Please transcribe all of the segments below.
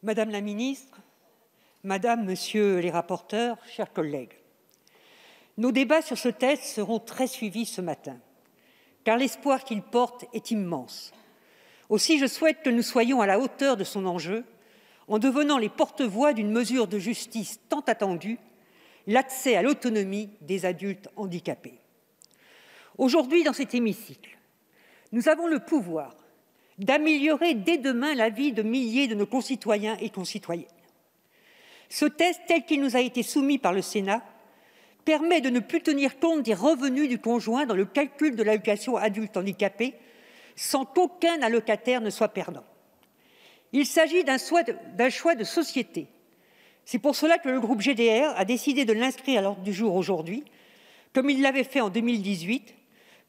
Madame la ministre, Madame, Monsieur les rapporteurs, chers collègues, nos débats sur ce texte seront très suivis ce matin, car l'espoir qu'il porte est immense. Aussi, je souhaite que nous soyons à la hauteur de son enjeu, en devenant les porte-voix d'une mesure de justice tant attendue, l'accès à l'autonomie des adultes handicapés. Aujourd'hui, dans cet hémicycle, nous avons le pouvoir d'améliorer dès demain la vie de milliers de nos concitoyens et concitoyennes. Ce texte, tel qu'il nous a été soumis par le Sénat, permet de ne plus tenir compte des revenus du conjoint dans le calcul de l'allocation adulte handicapé, sans qu'aucun allocataire ne soit perdant. Il s'agit d'un choix de société. C'est pour cela que le groupe GDR a décidé de l'inscrire à l'ordre du jour aujourd'hui, comme il l'avait fait en 2018,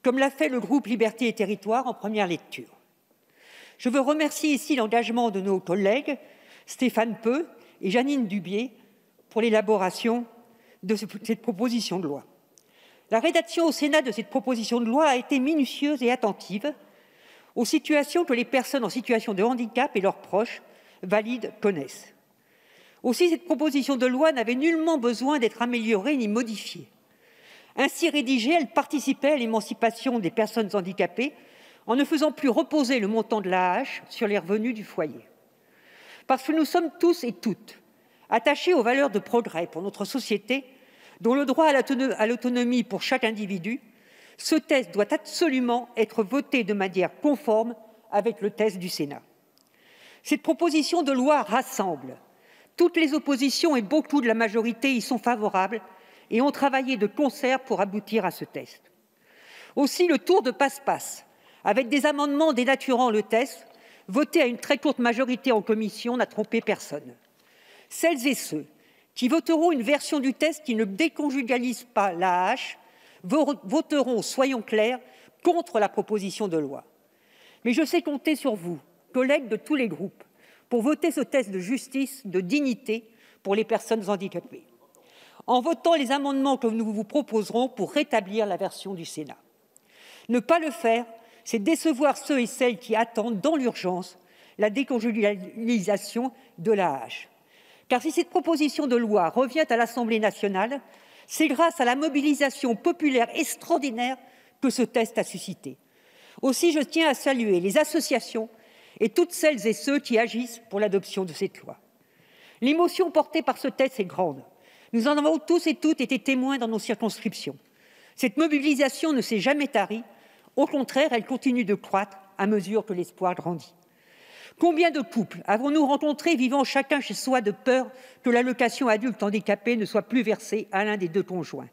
comme l'a fait le groupe Liberté et Territoires en première lecture. Je veux remercier ici l'engagement de nos collègues Stéphane Peu et Jeannine Dubié pour l'élaboration de cette proposition de loi. La rédaction au Sénat de cette proposition de loi a été minutieuse et attentive aux situations que les personnes en situation de handicap et leurs proches valides connaissent. Aussi, cette proposition de loi n'avait nullement besoin d'être améliorée ni modifiée. Ainsi rédigée, elle participait à l'émancipation des personnes handicapées en ne faisant plus reposer le montant de l'AAH sur les revenus du foyer. Parce que nous sommes tous et toutes attachés aux valeurs de progrès pour notre société, dont le droit à l'autonomie pour chaque individu, ce texte doit absolument être voté de manière conforme avec le texte du Sénat. Cette proposition de loi rassemble. Toutes les oppositions et beaucoup de la majorité y sont favorables et ont travaillé de concert pour aboutir à ce texte. Aussi, le tour de passe-passe, avec des amendements dénaturant le texte, votés à une très courte majorité en commission, n'a trompé personne. Celles et ceux qui voteront une version du texte qui ne déconjugalise pas l'AAH voteront, soyons clairs, contre la proposition de loi. Mais je sais compter sur vous, collègues de tous les groupes, pour voter ce texte de justice, de dignité pour les personnes handicapées, en votant les amendements que nous vous proposerons pour rétablir la version du Sénat. Ne pas le faire, c'est décevoir ceux et celles qui attendent dans l'urgence la déconjugalisation de l'AAH. Car si cette proposition de loi revient à l'Assemblée nationale, c'est grâce à la mobilisation populaire extraordinaire que ce texte a suscité. Aussi, je tiens à saluer les associations et toutes celles et ceux qui agissent pour l'adoption de cette loi. L'émotion portée par ce texte est grande. Nous en avons tous et toutes été témoins dans nos circonscriptions. Cette mobilisation ne s'est jamais tarie. Au contraire, elle continue de croître à mesure que l'espoir grandit. Combien de couples avons-nous rencontrés vivant chacun chez soi de peur que l'allocation adulte handicapé ne soit plus versée à l'un des deux conjoints?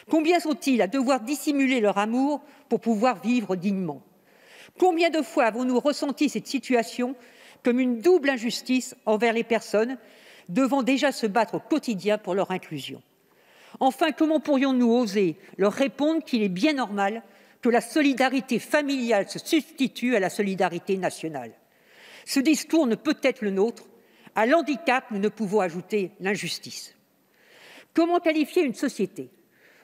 Combien sont-ils à devoir dissimuler leur amour pour pouvoir vivre dignement? Combien de fois avons-nous ressenti cette situation comme une double injustice envers les personnes devant déjà se battre au quotidien pour leur inclusion? Enfin, comment pourrions-nous oser leur répondre qu'il est bien normal que la solidarité familiale se substitue à la solidarité nationale? Ce discours ne peut être le nôtre. À l'handicap, nous ne pouvons ajouter l'injustice. Comment qualifier une société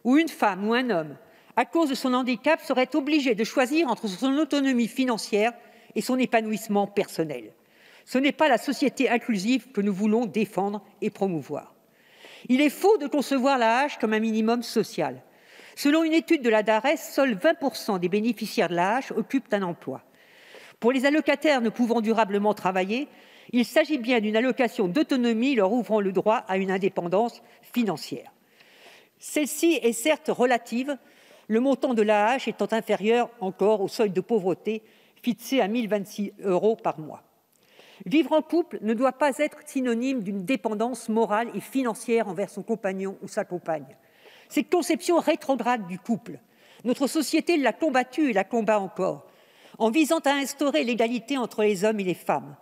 où une femme ou un homme, à cause de son handicap, serait obligé de choisir entre son autonomie financière et son épanouissement personnel? Ce n'est pas la société inclusive que nous voulons défendre et promouvoir. Il est faux de concevoir l'AAH comme un minimum social. Selon une étude de la DARES, seuls 20% des bénéficiaires de l'AAH occupent un emploi. Pour les allocataires ne pouvant durablement travailler, il s'agit bien d'une allocation d'autonomie leur ouvrant le droit à une indépendance financière. Celle-ci est certes relative, le montant de l'AAH étant inférieur encore au seuil de pauvreté fixé à 1 026 € par mois. Vivre en couple ne doit pas être synonyme d'une dépendance morale et financière envers son compagnon ou sa compagne. Cette conception rétrograde du couple, notre société l'a combattue et la combat encore, en visant à instaurer l'égalité entre les hommes et les femmes.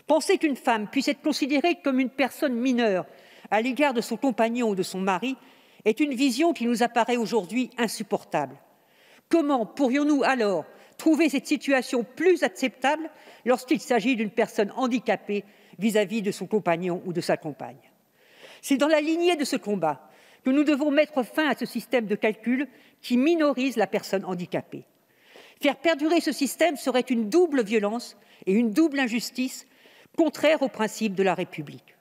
Penser qu'une femme puisse être considérée comme une personne mineure à l'égard de son compagnon ou de son mari est une vision qui nous apparaît aujourd'hui insupportable. Comment pourrions-nous alors trouver cette situation plus acceptable lorsqu'il s'agit d'une personne handicapée vis-à-vis de son compagnon ou de sa compagne? C'est dans la lignée de ce combat que nous devons mettre fin à ce système de calcul qui minorise la personne handicapée. Faire perdurer ce système serait une double violence et une double injustice contraire aux principes de la République.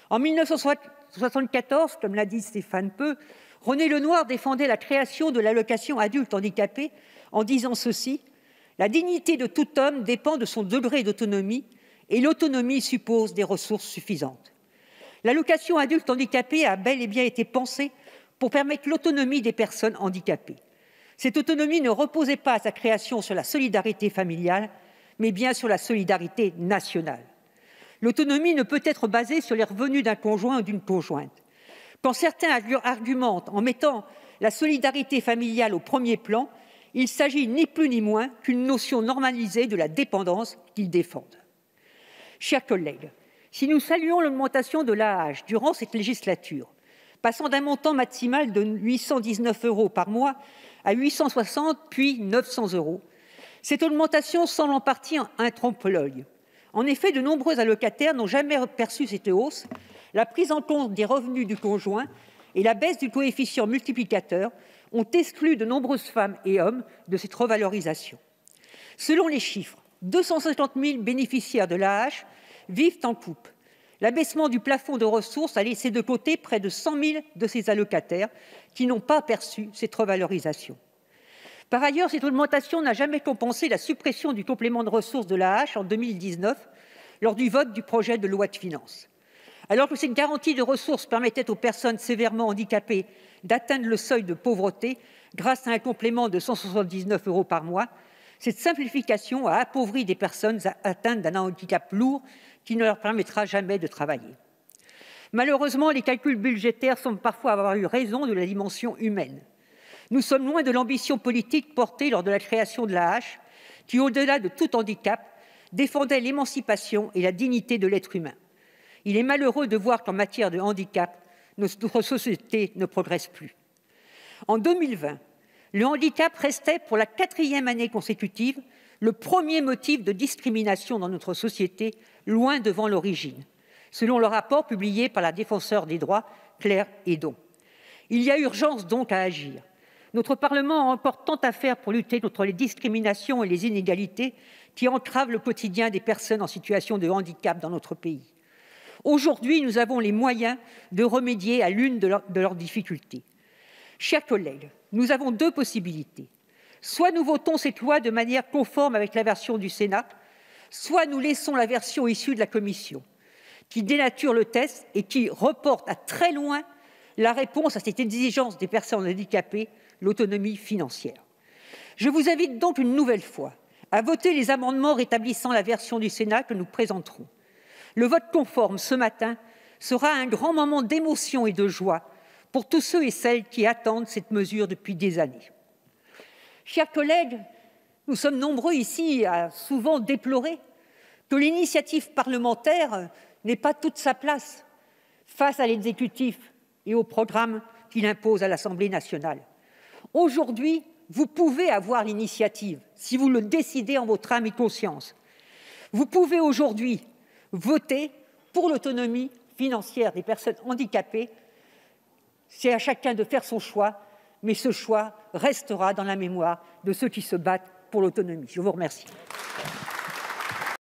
En 1974, comme l'a dit Stéphane Peu, René Lenoir défendait la création de l'allocation adulte handicapé en disant ceci : « La dignité de tout homme dépend de son degré d'autonomie et l'autonomie suppose des ressources suffisantes. » L'allocation adulte handicapé a bel et bien été pensée pour permettre l'autonomie des personnes handicapées. Cette autonomie ne reposait pas à sa création sur la solidarité familiale, mais bien sur la solidarité nationale. L'autonomie ne peut être basée sur les revenus d'un conjoint ou d'une conjointe. Quand certains argumentent en mettant la solidarité familiale au premier plan, il s'agit ni plus ni moins qu'une notion normalisée de la dépendance qu'ils défendent. Chers collègues, si nous saluons l'augmentation de l'AAH durant cette législature, passant d'un montant maximal de 819 € par mois à 860 puis 900 €, cette augmentation semble en partie un trompe-l'œil. En effet, de nombreux allocataires n'ont jamais perçu cette hausse. La prise en compte des revenus du conjoint et la baisse du coefficient multiplicateur ont exclu de nombreuses femmes et hommes de cette revalorisation. Selon les chiffres, 250 000 bénéficiaires de l'AAH vivent en couple. L'abaissement du plafond de ressources a laissé de côté près de 100 000 de ces allocataires qui n'ont pas perçu cette revalorisation. Par ailleurs, cette augmentation n'a jamais compensé la suppression du complément de ressources de l'AAH en 2019 lors du vote du projet de loi de finances. Alors que cette garantie de ressources permettait aux personnes sévèrement handicapées d'atteindre le seuil de pauvreté grâce à un complément de 179 € par mois, cette simplification a appauvri des personnes atteintes d'un handicap lourd qui ne leur permettra jamais de travailler. Malheureusement, les calculs budgétaires semblent parfois avoir eu raison de la dimension humaine. Nous sommes loin de l'ambition politique portée lors de la création de l'AAH, qui, au-delà de tout handicap, défendait l'émancipation et la dignité de l'être humain. Il est malheureux de voir qu'en matière de handicap, notre société ne progresse plus. En 2020, le handicap restait pour la 4e année consécutive le premier motif de discrimination dans notre société, loin devant l'origine, selon le rapport publié par la Défenseure des droits, Claire Hédon. Il y a urgence donc à agir. Notre Parlement a encore tant à faire pour lutter contre les discriminations et les inégalités qui entravent le quotidien des personnes en situation de handicap dans notre pays. Aujourd'hui, nous avons les moyens de remédier à l'une de leurs difficultés. Chers collègues, nous avons deux possibilités. Soit nous votons cette loi de manière conforme avec la version du Sénat, soit nous laissons la version issue de la Commission, qui dénature le texte et qui reporte à très loin la réponse à cette exigence des personnes handicapées, l'autonomie financière. Je vous invite donc une nouvelle fois à voter les amendements rétablissant la version du Sénat que nous présenterons. Le vote conforme ce matin sera un grand moment d'émotion et de joie pour tous ceux et celles qui attendent cette mesure depuis des années. Chers collègues, nous sommes nombreux ici à souvent déplorer que l'initiative parlementaire n'ait pas toute sa place face à l'exécutif et au programme qu'il impose à l'Assemblée nationale. Aujourd'hui, vous pouvez avoir l'initiative si vous le décidez en votre âme et conscience. Vous pouvez aujourd'hui voter pour l'autonomie financière des personnes handicapées. C'est à chacun de faire son choix, mais ce choix restera dans la mémoire de ceux qui se battent pour l'autonomie. Je vous remercie.